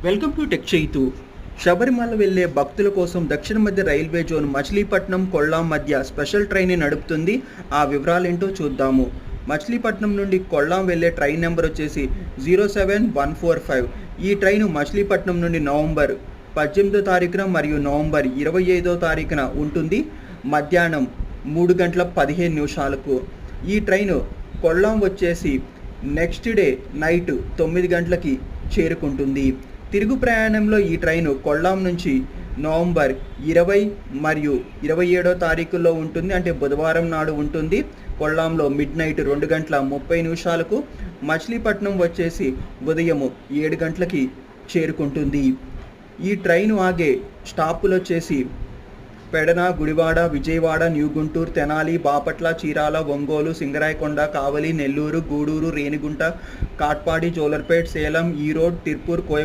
Welcome to tech Chaitu. Sabarimala వెళ్లే భక్తుల కోసం దక్షిణ మధ్య రైల్వే జోన్ మచిలీపట్నం కొల్లాం మధ్య స్పెషల్ ట్రైన్ నడుపుతుంది. ఆ వివరాలేంటో చూద్దాము. మచిలీపట్నం నుండి కొల్లాం వెళ్లే ట్రైన్ నెంబర్ వచ్చేసి 07145. ఈ ట్రైన్ మచిలీపట్నం నుండి నవంబర్ 18వ తారీఖున మరియు నవంబర్ 25వ తారీఖున ఉంటుంది. మధ్యాహ్నం 3:15 ఈ ట్రైను కొల్లాం వచ్చేసి నెక్స్ట్ డే నైట్ 9 గంటలకి చేరుకుంటుంది. తిరుగు ప్రయాణంలో ఈ ట్రైను కొల్లాం నుంచి నవంబర్ 20 మరియు 27వ తారీఖుల్లో ఉంటుంది. అంటే బుధవారం నాడు ఉంటుంది. కొల్లాంలో మిడ్ నైట్ 2:30 మచిలీపట్నం వచ్చేసి ఉదయం 7 గంటలకి చేరుకుంటుంది. ఈ ట్రైను ఆగే స్టాపులు వచ్చేసి పెడన, గుడివాడ, విజయవాడ, న్యూ గుంటూరు, తెనాలి, బాపట్ల, చీరాల, ఒంగోలు, సింగరాయకొండ, కావలి, నెల్లూరు, గూడూరు, రేణిగుంట, కాట్పాడి, జోలర్పేట్, సేలం, ఈరోడ్, తిరుపూర్, కోయ